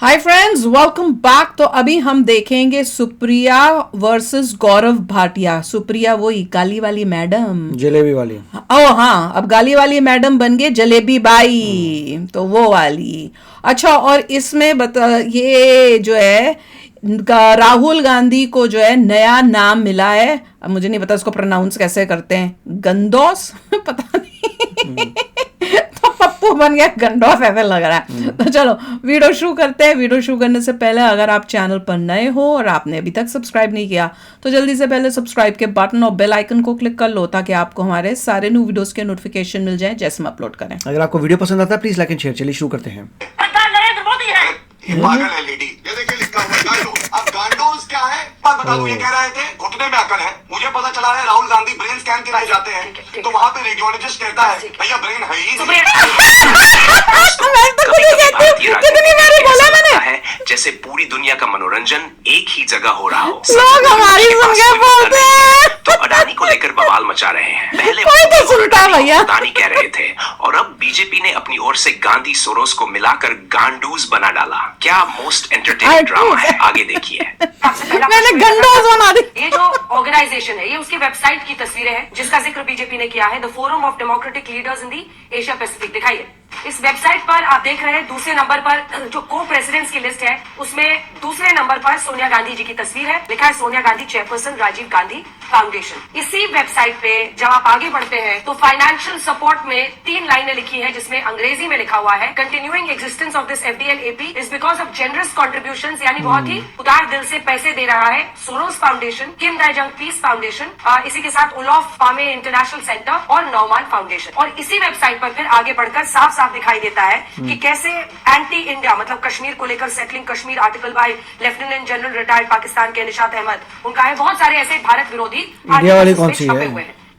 Hi friends, welcome back. तो अभी हम देखेंगे सुप्रिया वर्सेस गौरव भाटिया। सुप्रिया वही काली वाली मैडम, जलेबी वाली। ओ हाँ, अब गाली वाली मैडम बन गए जलेबी बाई, तो वो वाली। अच्छा, और इसमें बता, ये जो है राहुल गांधी को जो है नया नाम मिला है। अब मुझे नहीं पता उसको प्रोनाउंस कैसे करते हैं, गंदोस पता नहीं तो पप्पू बन गया गंडोस, ऐसे लग रहा है। तो चलो वीडियो शुरू करते हैं। वीडियो शुरू करने से पहले अगर आप चैनल पर नए हो और आपने अभी तक सब्सक्राइब नहीं किया तो जल्दी से पहले सब्सक्राइब के बटन और बेल आइकन को क्लिक कर लो ताकि आपको हमारे सारे न्यू वीडियोस के नोटिफिकेशन मिल जाए जैसे हम अपलोड करें। अगर आपको वीडियो पसंद आता है प्लीज लाइक एंड शेयर। चलिए शुरू करते हैं। नरेंद्र मोदी है, ये पागल है लेडी। ये देखिए लिखा हुआ है गांडो। अब गांडोज क्या है बात बता दूं। ये कह रहे थे घुटने में अकल है। मुझे पता चला है राहुल गांधी ब्रेन स्कैन कराए जाते हैं तो वहां पे रेडियोलॉजिस्ट कहता है भैया ब्रेन है ही है जैसे पूरी दुनिया का मनोरंजन एक ही जगह हो रहा हो। लोग हमारी सुन बोलते हैं तो अडानी को लेकर बवाल मचा रहे हैं। पहले कोई तो सुनता भैया, अडानी कह रहे थे और अब बीजेपी ने अपनी ओर से गांधी सोरोस को मिलाकर गांडूज बना डाला। क्या मोस्ट एंटरटेनिंग ड्रामा है, आगे देखिए। मैंने गंडोज बना दी। ये जो ऑर्गेनाइजेशन है, ये उसकी वेबसाइट की तस्वीरें हैं जिसका जिक्र बीजेपी ने किया है, the forum of democratic leaders in the Asia Pacific. दिखाइए इस वेबसाइट पर आप देख रहे हैं दूसरे नंबर पर जो को प्रेसिडेंट्स की लिस्ट है उसमें दूसरे नंबर पर सोनिया गांधी जी की तस्वीर है। लिखा है सोनिया गांधी चेयरपर्सन राजीव गांधी फाउंडेशन। इसी वेबसाइट पे जब आप आगे बढ़ते हैं तो फाइनेंशियल सपोर्ट में 3 लाइनें लिखी हैं जिसमें अंग्रेजी में लिखा हुआ है continuing existence of this FDL AP is because of generous contributions, यानी बहुत ही उदार दिल से पैसे दे रहा है सोरोस फाउंडेशन, किम दाइजंग पीस फाउंडेशन, इसी के साथ उलोफ पामे इंटरनेशनल सेंटर और नौमान फाउंडेशन। और इसी वेबसाइट पर फिर आगे बढ़कर साफ साफ दिखाई देता है कि कैसे एंटी इंडिया, मतलब कश्मीर को लेकर settling Kashmir article by lieutenant general retired Pakistan के निशात अहमद, उनका है। बहुत सारे ऐसे भारत विरोधी इंडिया वाली कौन सी है?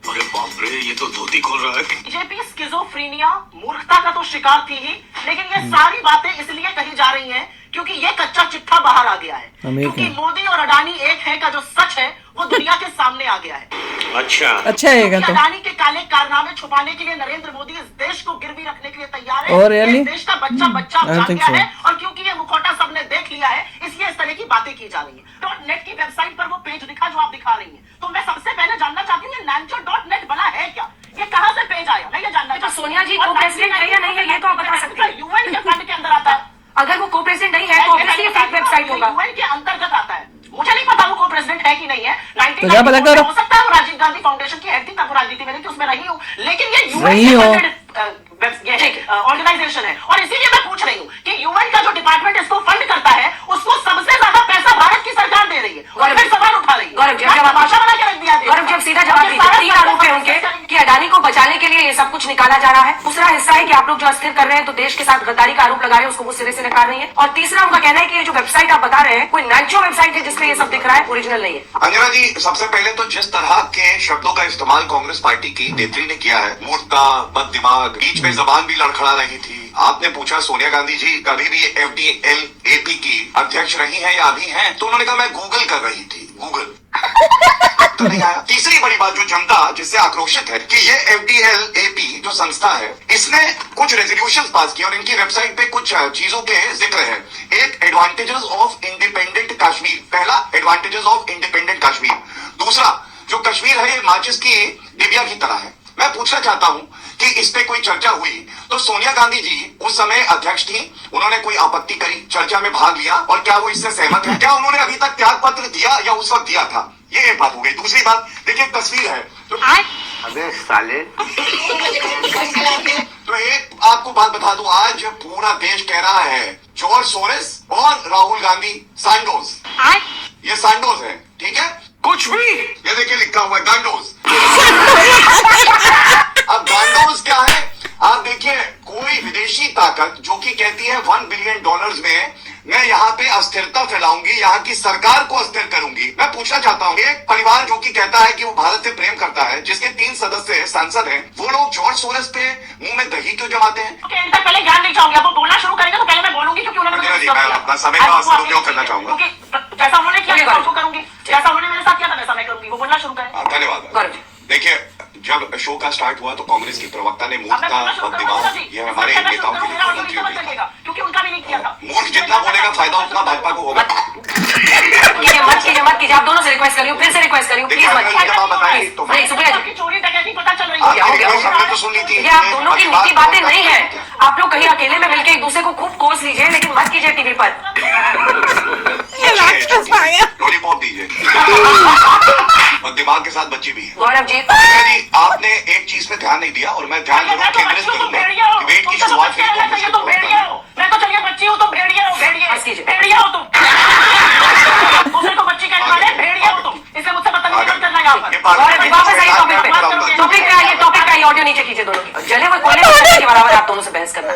अरे बाप रे, ये तो धोती खोल रहा है। बीजेपी स्किज़ोफ्रेनिया मूर्खता का तो शिकार थी ही, लेकिन ये सारी बातें इसलिए कही जा रही हैं क्योंकि ये कच्चा चिट्ठा बाहर आ गया है। क्योंकि मोदी और अडानी एक है का जो सच है वो दुनिया के सामने आ गया है। अच्छा है तो अडानी के काले कारनामे छुपाने के लिए नरेंद्र मोदी इस देश को गिरवी रखने के लिए तैयार है। और ये देश का बच्चा जान गया है और क्योंकि ये मुखौटा सबने देख लिया है इसलिए इस तरह की बातें की जा रही है। .net की वेबसाइट पर वो पेज दिखा जो आप दिखा रही है, तो मैं सबसे पहले जानना चाहती हूँ nancho.net बना है क्या? ये कहाँ से पेज आया? मैं ये जानना चाहती हूँ। सोनिया जी को प्रेसिडेंट है या नहीं है ये तो आप बता सकते हैं। यूएन के फंड के अंदर आता है। अगर वो को प्रेसिडेंट नहीं है तो ऑब्वियसली फेक वेबसाइट होगा। यूएन के अंतर्गत आता है। मुझे नहीं पता वो को प्रेसिडेंट है कि नहीं है। तो क्या पता करो। हो सकता है वो राजीव गांधी फाउंडेशन की हेड थी, तब वो राजनीति में नहीं थी, उसमें रही हूँ, लेकिन ये रही हो। यूएन ऑर्गेनाइजेशन है और इसीलिए मैं पूछ रही हूँ कि यूएन का जो डिपार्टमेंट इसको फंड करता है उसको सबसे ज्यादा पैसा भारत की सरकार दे रही है और फिर सवाल उठा रही है। गौरव जी तमाशा बना के रख दिया। गौरव जी सीधा जवाब दीजिए। 3 आरोप है उनके कि अडानी को बचाने के लिए ये सब कुछ निकाला जा रहा है। दूसरा हिस्सा है कि आप लोग जो अस्थिर कर रहे हैं तो देश के साथ गद्दारी का आरोप लगा रहे हैं, उसको वो सिरे से नकार रही है। और तीसरा उनका कहना है कि ये जो वेबसाइट आप बता रहे हैं कोई नाचो वेबसाइट है जिसमें ये सब दिख रहा है, ओरिजिनल नहीं है। अंजना जी, सबसे पहले तो जिस तरह के शब्दों का इस्तेमाल कांग्रेस पार्टी की नेत्री ने किया है, मूर्खता, बद दिमाग, बीच में जबान भी लड़खड़ा रही थी। आपने पूछा सोनिया गांधी जी कभी भी एफडीएल एपी की अध्यक्ष रही हैं या अभी हैं, तो उन्होंने कहा मैं गूगल कर रही थी। गूगल तो नहीं आया। तीसरी बड़ी बात जो जनता जिससे आक्रोशित है कि ये एफडीएल एपी जो संस्था है इसने कुछ रेजोल्यूशंस पास किए और इनकी वेबसाइट पे कुछ चीजों के जिक्र है। एक एडवांटेजेस ऑफ इंडिपेंडेंट कश्मीर, पहला एडवांटेजेस ऑफ इंडिपेंडेंट कश्मीर। दूसरा जो कश्मीर है ये माचिस की डिबिया की तरह है। मैं पूछना चाहता हूं कि इस पे कोई चर्चा हुई तो सोनिया गांधी जी उस समय अध्यक्ष थी, उन्होंने कोई आपत्ति करी, चर्चा में भाग लिया और क्या वो इससे सहमत है? क्या उन्होंने अभी तक त्याग पत्र दिया या उस वक्त दिया था? ये एक बात हो गई। दूसरी बात देखिए, तस्वीर है तो अबे साले तो एक आपको बात बता दूं, आज पूरा देश कह रहा है जॉर्ज सोरेस और राहुल गांधी सांडोज। ये सांडोज है, ठीक है? कुछ भी ये देखिए लिखा हुआ है गांडोज। अब गांडोज क्या है? आप देखिए, कोई विदेशी ताकत जो कि कहती है $1 बिलियन में मैं यहाँ पे अस्थिरता फैलाऊंगी, यहाँ की सरकार को अस्थिर करूंगी। मैं पूछना चाहता हूँ, एक परिवार जो कि कहता है कि वो भारत से प्रेम करता है, जिसके 3 सदस्य सांसद हैं, वो लोग जॉर्ज सोरेस पे मुंह में दही क्यों जमाते हैं? पहले ज्ञान नहीं चाहूंगी, आप वो बोलना शुरू करेंगे तो पहले मैं बोलूंगी क्योंकि उन्होंने मैं अपना समय का सदुपयोग करना चाहूंगा। जैसा उन्होंने किया मैं करूंगी, जैसा उन्होंने मेरे साथ किया था वैसा मैं करूंगी। वो बोलना शुरू करें। धन्यवाद। देखिए, जब शो का स्टार्ट हुआ तो कांग्रेस की प्रवक्ता ने मूर्खता, बद दिमाग, ये हमारे नेताओं के लिए क्योंकि उनका भी नहीं किया था। मूर्ख जितना बोलेगा भाजपा को होगा। मत कीजिए, आप दोनों से रिक्वेस्ट कर रही हूँ, फिर से रिक्वेस्ट कर रही हूँ, प्लीज मत कीजिए। सुप्रिया जी, चोरी डकैती पता चल रही आपकी है। रिक्वेस्ट हमने तो सुन ली थी। ये आप दोनों की निजी बातें नहीं है। आप लोग कहीं अकेले में मिलकर एक दूसरे को खूब कोस लीजिए, लेकिन मत कीजिए टीवी पर। लॉलीपॉप दीजिए और दिमाग के साथ बच्ची भी है। गौरव जी, जी आपने एक चीज पे ध्यान नहीं दिया और मैं ध्यान जरूर केंद्रित करूंगा कि वेट की शुरुआत फिर कांग्रेस तो भेड़िया हो, मैं तो चलिए बच्ची हूँ, तुम भेड़िया हो, बस कीजिए। भेड़िया हो तुम। दूसरे को बच्ची कहने वाले भेड़िया हो तुम, इसलिए मुझसे बदतमीजी मत करना यहाँ पर। गौरव जी, वापस आइए टॉपिक पे। टॉपिक पे आइए, ऑडियो नीचे कीजिए दोनों की। जले हुए कोयले के बराबर आप दोनों से बहस करना।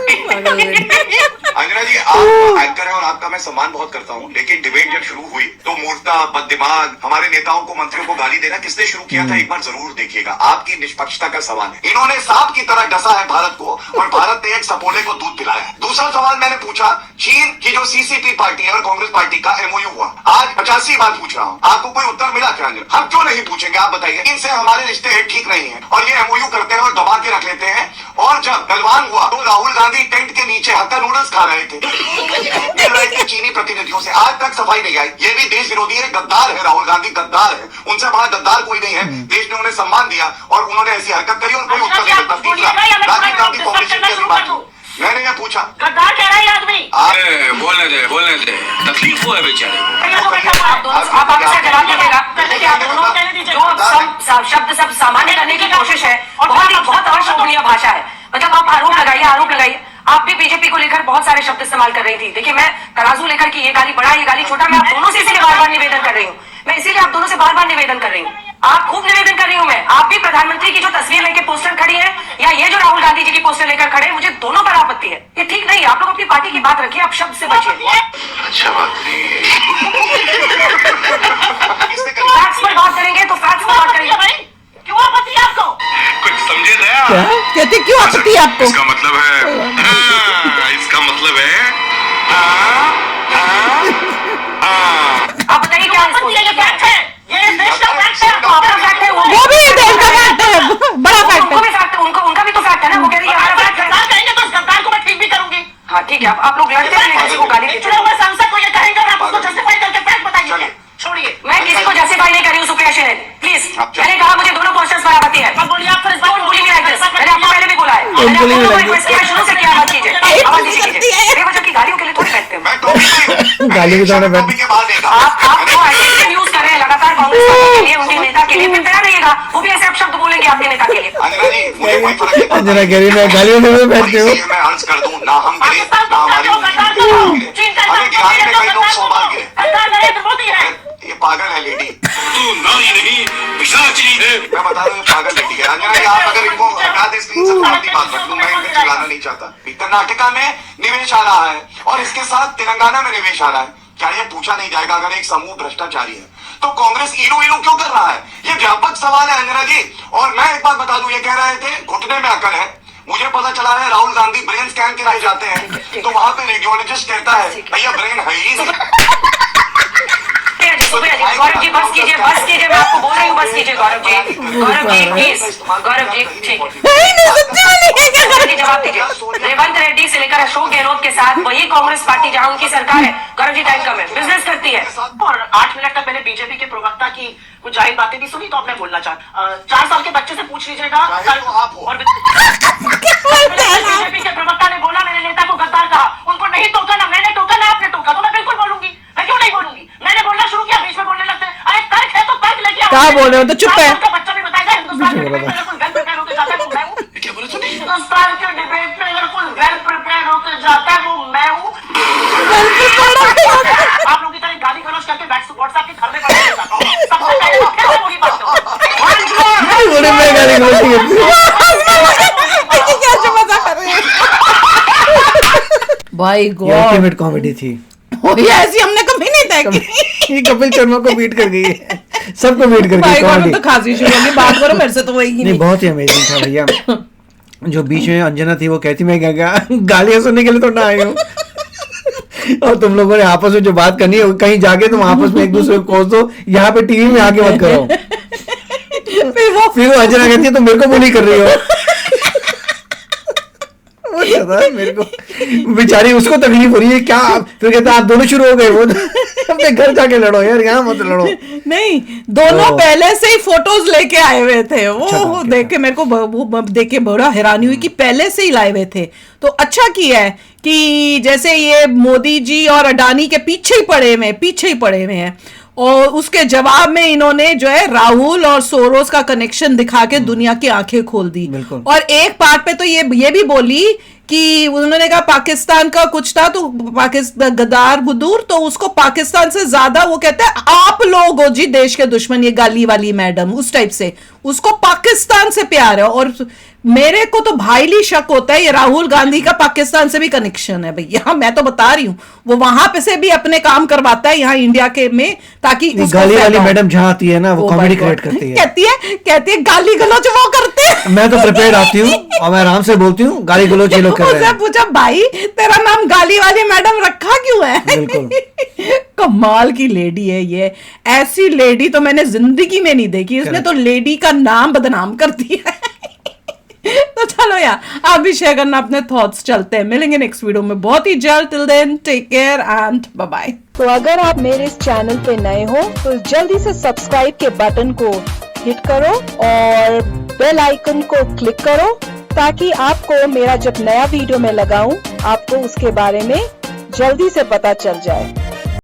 अंजना जी आप एंकर है और आपका मैं सम्मान बहुत करता हूँ, लेकिन डिबेट जब शुरू हुई तो मूर्खता बददिमाग हमारे नेताओं को मंत्रियों को गाली देना किसने शुरू किया था एक बार जरूर देखिएगा। आपकी निष्पक्षता का सवाल है। इन्होंने सांप की तरह डसा है भारत को और भारत ने एक सपोले को दूध पिलाया है। दूसरा सवाल मैंने पूछा चीन की जो सीसीपी पार्टी है और कांग्रेस पार्टी का एमओयू हुआ, आज 85 बार पूछ रहा हूँ, आपको कोई उत्तर मिला क्या? हम क्यों नहीं पूछेंगे, आप बताइए। इनसे हमारे रिश्ते ठीक नहीं है और ये एमओयू करते हैं और दबा के रख लेते हैं। और जब गलवान हुआ तो राहुल गांधी टेंट के नीचे हक्का नूडल्स खा रहे थे, मिल रहे थे चीनी प्रतिनिधियों से, आज तक सफाई नहीं आई। ये भी देश विरोधी है, गद्दार है राहुल गांधी, गद्दार है। उनसे बड़ा गद्दार कोई नहीं है। देश ने उन्हें सम्मान दिया और उन्होंने ऐसी हरकत करी और कोई उत्तर नहीं देता। तीसरा राजीव गांधी फाउंडेशन की अभी बात की, मैंने ये पूछा गद्दार कह रहा है आदमी। बोलने दे तकलीफ हुआ है बेचारे। आप हमेशा जवाब दीजिएगा। देखिए, आप दोनों जो शब्द सब सामान्य करने की कोशिश है, बहुत अशोभनीय भाषा है। मतलब आप आरोप लगाइए। आप भी बीजेपी को लेकर बहुत सारे शब्द इस्तेमाल कर रही थी। देखिए, मैं तराजू लेकर कि ये गाली बड़ा, ये गाली छोटा, मैं आप दोनों से इसीलिए बार बार निवेदन कर रही हूँ। आप खूब निवेदन कर रही हूँ मैं। आप भी प्रधानमंत्री की जो तस्वीर लेके पोस्टर खड़ी है या ये जो राहुल गांधी जी की पोस्टर लेकर खड़े हैं, मुझे दोनों पर आपत्ति है। ये ठीक नहीं है। आप लोग अपनी पार्टी की बात रखिए, आप शब्द से बचिए। अच्छा बात नहीं फैक्ट्स पर बात करेंगे तो फैक्ट्स पर बात करेंगे। भाई क्यों आपत्ति है आपको? कुछ समझे दया? क्या कहते, क्यों आपत्ति है आपको? इसका मतलब है आप बताइए क्या है इसको? ये फैक्ट है, ये देश का फैक्ट है। तो आपका फैक्ट है, वो भी देश का फैक्ट है, बड़ा फैक्ट उनको है। भी फैक्ट है, उनका भी तो फैक्ट है ना। वो कह रही है हमारा फैक्ट है। गद्दार कहेंगे तो उस गद्दार को मैं ठीक भी करूंगी। हाँ ठीक है, आप लोग लड़ते हैं, किसी को गाली देते चुने हुए सांसद को ये कहेंगे और आप उसको जस्टिफाई करके फैक्ट बताइए। छोड़िए, मैं किसी को जस्टिफाई नहीं कर रही हूँ सुप्रिया शेन, प्लीज। मैंने कहा मुझे दोनों क्वेश्चंस पर आपत्ति है। अब बोलिए, आप फिर इस बात Don't bully me like this. मैंने आपको पहले भी बोला है। मैंने bully me आपको like रिक्वेस्ट किया, शुरू से किया, मत कीजिए। आवाज नीचे कीजिए। बेवजह की गालियों के लिए थोड़ी बैठते हैं। मैं टॉपिक गाली भी दोनों बैठ- के बाहर देखा। आप जो एडजेक्टिव यूज कर रहे हैं लगातार कांग्रेस पार्टी के लिए, उनके नेता के लिए, फिर तैयार रहिएगा। वो भी ऐसे आप शब्द बोलेंगे आपके नेता के लिए। अंजना जी मुझे कोई फर्क नहीं पड़ता। अंजना कह रही मैं गालियों में बैठती हूँ। मैं अर्ज कर दूं ना हम गिरे ना हमारी हमें गिराने में कई लोग 100 बार गिरे। गद्दार नरेंद्र मोदी है। ये पागल है लेडी, तू नारी नहीं पिशाचनी है। मैं बता रहा हूँ पागल लेडी है। अंजना जी आप अगर इनको हटा दे स्क्रीन से तो अपनी बात रख लूं, मैं इनको चिल्लाना नहीं चाहता। कर्नाटका में निवेश आ रहा है और इसके साथ तेलंगाना में निवेश आ रहा है। क्या ये पूछा नहीं जाएगा अगर एक समूह भ्रष्टाचारी है तो कांग्रेस इलू क्यों कर रहा है? ये व्यापक सवाल है अंजना जी। और मैं एक बात बता दूं, ये कह रहे थे घुटने में अकल है। मुझे पता चला है राहुल गांधी ब्रेन स्कैन कराए जाते हैं तो वहां पे रेडियोलॉजिस्ट कहता है भैया ब्रेन है ही नहीं। गौरव जी बस कीजिए, मैं आपको बोल रही हूँ बस कीजिए गौरव जी, प्लीज। गौरव जी ठीक है, जवाब दीजिए। रेवंत रेड्डी से लेकर अशोक गहलोत के साथ वही कांग्रेस पार्टी जहाँ उनकी सरकार है, गौरव जी टाइम कम है, बिजनेस करती है। और 8 मिनट तक पहले बीजेपी के प्रवक्ता की कुछ जाहिर बातें भी सुनी तो अब मैं बोलना 4 साल के बच्चे से पूछ लीजिएगा। और बीजेपी के प्रवक्ता ने बोला मेरे नेता को गद्दार कहा, उनको नहीं टोका ना मैंने टोका ना आपने टोका, तो मैं बिल्कुल बोलूंगी। मैं क्यों नहीं बोलूंगी? मैंने बोलना शुरू किया, बीच में बोलने लगते हैं। अरे तर्क है तो तर्क लेके आओ। क्या बोल रहे हो? तो चुप है। बच्चा भी बताएगा हिंदुस्तान के डिबेट में अगर कोई वेल प्रिपेयर होकर जाता है वो मैं हूँ। क्या बोला तूने? हिंदुस्तान के डिबेट में अगर कोई वेल प्रिपेयर होकर जाता है वो मैं हूँ। आप लोग की तरह गाली गलौज करके व्हाट्सएप के घर में पढ़ने जाता हूँ। सबसे पहले तो कैसे पूरी बात करो? बोले मैं गाली गलौज करती हूँ। भाई ये गॉड, अल्टीमेट कॉमेडी थी। ये ऐसी हमने कभी नहीं तय की। ये कपिल शर्मा को बीट कर गई है, सबको बीट कर भाई गई गॉड, कॉमेडी। तो खांसी शुरू होगी, बात करो मेरे से तो वही नहीं नहीं। बहुत ही अमेजिंग था भैया। जो बीच में अंजना थी वो कहती मैं क्या गालियां सुनने के लिए तो ना आई हूँ। और तुम लोगों ने आपस में जो बात करनी है कहीं जाके तुम आपस में एक दूसरे को कोस दो, यहाँ पे टीवी में आके मत करो। फिर वो फिर वो अंजना कहती है तुम मेरे को बुली कर रही हो। वो ज्यादा मेरे को बेचारी उसको तकलीफ हो रही है क्या, फिर कहता आप दोनों शुरू हो गए, वो अपने घर जाके लड़ो यार, यहाँ मत लड़ो। नहीं, दोनों पहले से ही फोटोज लेके आए हुए थे, वो देख के मेरे को वो देख के बड़ा हैरानी हुई कि पहले से ही लाए हुए थे। तो अच्छा किया है कि जैसे ये मोदी जी और अडानी के पीछे ही पड़े हुए हैं, और उसके जवाब में इन्होंने जो है राहुल और सोरोस का कनेक्शन दिखा के दुनिया की आंखें खोल दी। और एक पार्ट पे तो ये भी बोली कि उन्होंने कहा पाकिस्तान का कुछ था, तो पाकिस्तान गद्दार बुदूर, तो उसको पाकिस्तान से ज्यादा वो कहते हैं आप लोग हो जी देश के दुश्मन, ये गाली वाली मैडम, उस टाइप से उसको पाकिस्तान से प्यार है। और मेरे को तो भाईली शक होता है ये राहुल गांधी का पाकिस्तान से भी कनेक्शन है भैया, मैं तो बता रही हूँ, वो वहां पे से भी अपने काम करवाता है यहाँ इंडिया के में, ताकि गाली वाली मैडम जहाँ आती है ना वो कॉमेडी क्रिएट करती है, कहती है गाली गलौज वो करते हैं। मैं तो प्रिपेयर्ड आती हूँ और मैं आराम से बोलती हूँ, गाली गलौज ये लोग कर रहे हैं। पूछा भाई तेरा नाम गाली वाली मैडम रखा क्यों है? बिल्कुल कमाल की लेडी है ये, ऐसी लेडी तो मैंने जिंदगी में नहीं देखी, इसने तो लेडी का नाम बदनाम कर दिया है। तो चलो यार, आप भी शेयर करना अपने थॉट्स। चलते हैं, मिलेंगे नेक्स्ट वीडियो में बहुत ही जल्द। Till then take care and bye bye. तो अगर आप मेरे इस चैनल पे नए हो तो जल्दी से सब्सक्राइब के बटन को हिट करो और बेल आइकन को क्लिक करो, ताकि आपको मेरा जब नया वीडियो मैं लगाऊं आपको उसके बारे में जल्दी से पता चल जाए।